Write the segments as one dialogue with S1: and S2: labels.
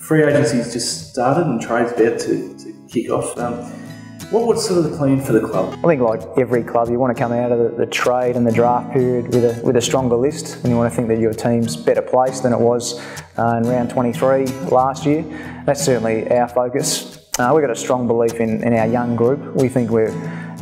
S1: Free agency's just started and trade's about to kick off. What's sort of the plan for the club?
S2: I think like every club, you want to come out of the trade and the draft period with a stronger list, and you want to think that your team's better placed than it was in round 23 last year. That's certainly our focus. We've got a strong belief in our young group. We think we've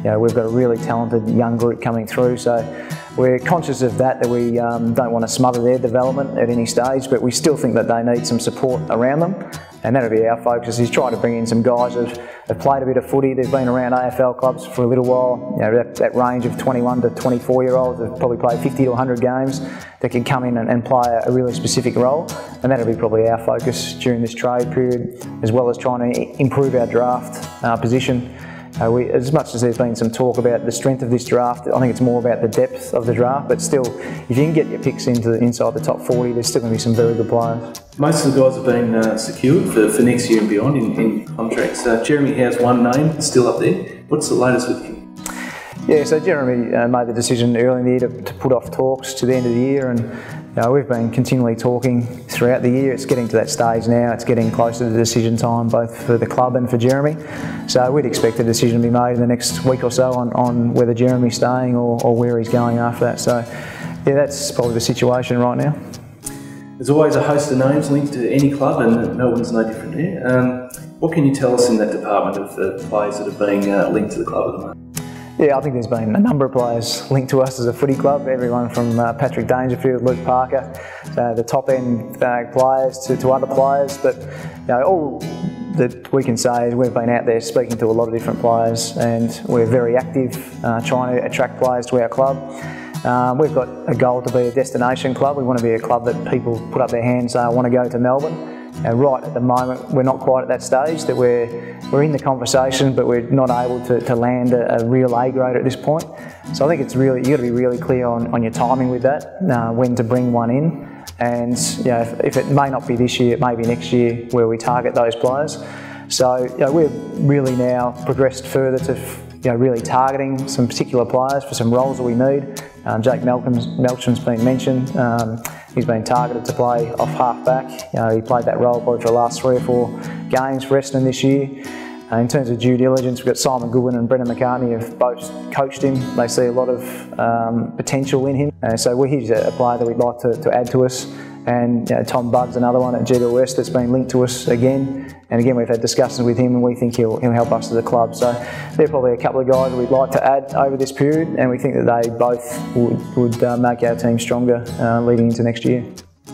S2: got a really talented young group coming through, so we're conscious of that we don't want to smother their development at any stage, but we still think that they need some support around them, and that'll be our focus, is trying to bring in some guys that have played a bit of footy. They've been around AFL clubs for a little while. That range of 21 to 24 year olds have probably played 50 to 100 games that can come in and play a really specific role, and that'll be probably our focus during this trade period, as well as trying to improve our draft position. As much as there's been some talk about the strength of this draft, I think it's more about the depth of the draft, but still, if you can get your picks inside the top 40, there's still going to be some very good players.
S1: Most of the guys have been secured for next year and beyond in contracts. Jeremy has one name still up there. What's the latest with him?
S2: Yeah, so Jeremy made the decision early in the year to put off talks to the end of the year, and we've been continually talking throughout the year. It's getting to that stage now. It's getting closer to decision time, both for the club and for Jeremy. So we'd expect a decision to be made in the next week or so on whether Jeremy's staying or where he's going after that. So yeah, that's probably the situation right now.
S1: There's always a host of names linked to any club, and Melbourne's no different there. What can you tell us in that department of the players that are being linked to the club at the moment?
S2: Yeah, I think there's been a number of players linked to us as a footy club, everyone from Patrick Dangerfield, Luke Parker, the top end players to other players, but all that we can say is we've been out there speaking to a lot of different players, and we're very active trying to attract players to our club. We've got a goal to be a destination club. We want to be a club that people put up their hands and say, I want to go to Melbourne. And right at the moment, we're not quite at that stage, that we're in the conversation, but we're not able to land a real A grade at this point. So I think it's really, you've got to be really clear on your timing with that, when to bring one in. And if it may not be this year, it may be next year where we target those players. So we've really now progressed further to really targeting some particular players for some roles that we need. Jake Melcham's been mentioned. He's been targeted to play off half-back. He played that role probably for the last 3 or 4 games for Essendon this year. In terms of due diligence, we've got Simon Goodwin and Brendan McCartney have both coached him. They see a lot of potential in him. So he's a player that we'd like to add to us. And Tom Budd's another one at GWS that's been linked to us again. And again, we've had discussions with him, and we think he'll help us as a club. So they're probably a couple of guys that we'd like to add over this period, and we think that they both would make our team stronger leading into next year.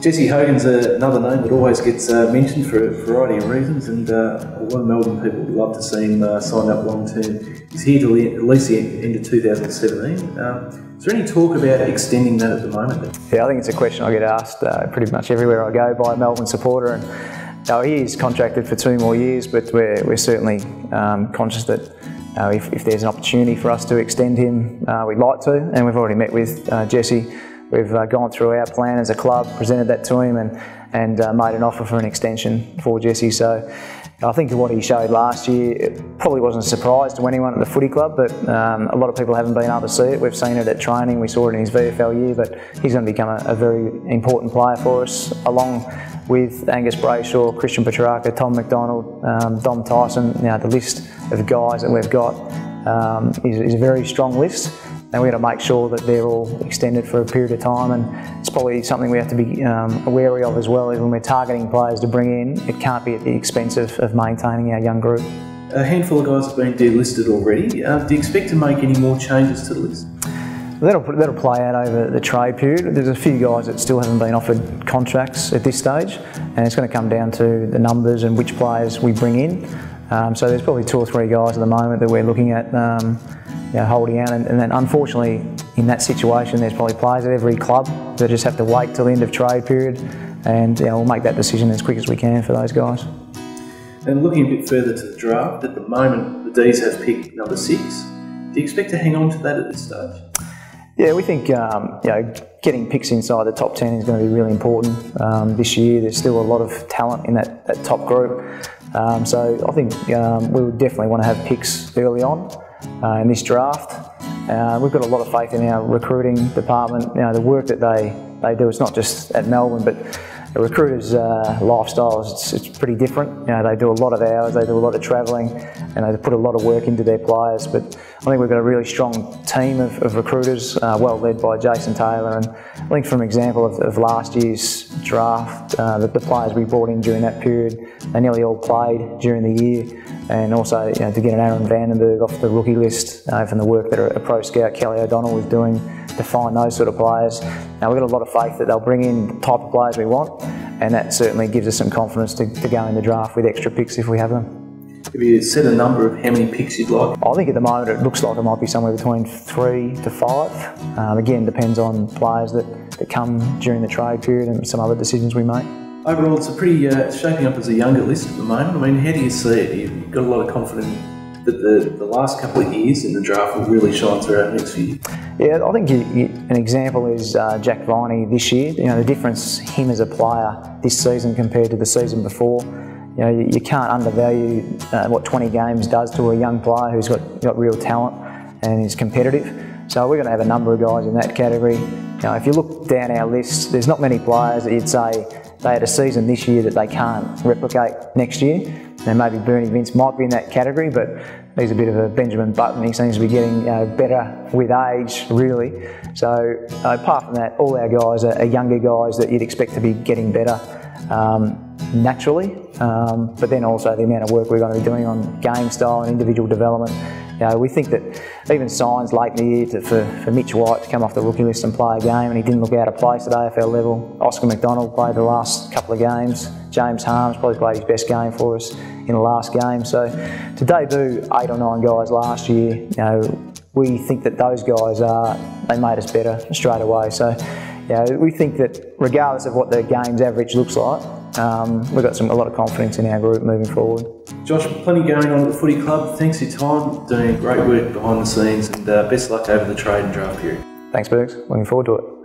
S1: Jesse Hogan's another name that always gets mentioned for a variety of reasons, and a lot of Melbourne people would love to see him sign up long term. He's here till at least the end of 2017. Is there any talk about extending that at the moment? Yeah,
S2: I think it's a question I get asked pretty much everywhere I go by a Melbourne supporter. And he is contracted for 2 more years, but we're certainly conscious that if there's an opportunity for us to extend him, we'd like to. And we've already met with Jesse. We've gone through our plan as a club, presented that to him, and made an offer for an extension for Jesse. So I think what he showed last year, it probably wasn't a surprise to anyone at the footy club, but a lot of people haven't been able to see it. We've seen it at training, we saw it in his VFL year, but he's going to become a very important player for us, along with Angus Brayshaw, Christian Petrarca, Tom McDonald, Dom Tyson. The list of guys that we've got is a very strong list. And we're going to make sure that they're all extended for a period of time, and it's probably something we have to be wary of as well. When we're targeting players to bring in, it can't be at the expense of maintaining our young group.
S1: A handful of guys have been delisted already. Do you expect to make any more changes to the list?
S2: That'll play out over the trade period. There's a few guys that still haven't been offered contracts at this stage, and it's going to come down to the numbers and which players we bring in. So there's probably 2 or 3 guys at the moment that we're looking at holding out, and then unfortunately in that situation there's probably players at every club that just have to wait till the end of trade period, and we'll make that decision as quick as we can for those guys.
S1: And looking a bit further to the draft, at the moment the D's have picked number 6. Do you expect to hang on to that at this stage?
S2: Yeah, we think getting picks inside the top 10 is going to be really important this year. There's still a lot of talent in that top group, so I think we would definitely want to have picks early on in this draft. We've got a lot of faith in our recruiting department. The work that they do, it's not just at Melbourne, but a recruiter's lifestyle it's pretty different. You know, they do a lot of hours, they do a lot of travelling, and they put a lot of work into their players. But I think we've got a really strong team of recruiters, well led by Jason Taylor. And I think, for an example of last year's draft, the players we brought in during that period, they nearly all played during the year. And also, you know, to get an Aaron Vandenberg off the rookie list from the work that a pro scout, Kelly O'Donnell, was doing to find those sort of players. Now, we've got a lot of faith that they'll bring in the type of players we want, and that certainly gives us some confidence to go in the draft with extra picks if we have them.
S1: Have you set a number of how many picks you'd like?
S2: I think at the moment it looks like it might be somewhere between 3 to 5. Again, depends on players that come during the trade period and some other decisions we make.
S1: Overall, it's a pretty shaping up as a younger list at the moment. I mean, how do you see it? You've got a lot of confidence that the last couple of years in the draft will really shine throughout next year.
S2: Yeah, I think an example is Jack Viney this year. You know, the difference him as a player this season compared to the season before. You know, you can't undervalue what 20 games does to a young player who's got real talent and is competitive. So we're going to have a number of guys in that category. You know, if you look down our list, there's not many players that you'd say they had a season this year that they can't replicate next year. And maybe Bernie Vince might be in that category, but he's a bit of a Benjamin Button. He seems to be getting better with age, really. So apart from that, all our guys are younger guys that you'd expect to be getting better naturally. But then also the amount of work we're going to be doing on game style and individual development. You know, we think that even signs late in the year for Mitch White to come off the rookie list and play a game, and he didn't look out of place at AFL level. Oscar McDonald played the last couple of games. James Harms probably played his best game for us in the last game. So to debut 8 or 9 guys last year, you know, we think that those guys they made us better straight away. So you know, we think that regardless of what the game's average looks like, we've got a lot of confidence in our group moving forward.
S1: Josh, plenty going on at the footy club. Thanks for your time, doing great work behind the scenes, and best luck over the trade and draft period.
S2: Thanks, Bergs. Looking forward to it.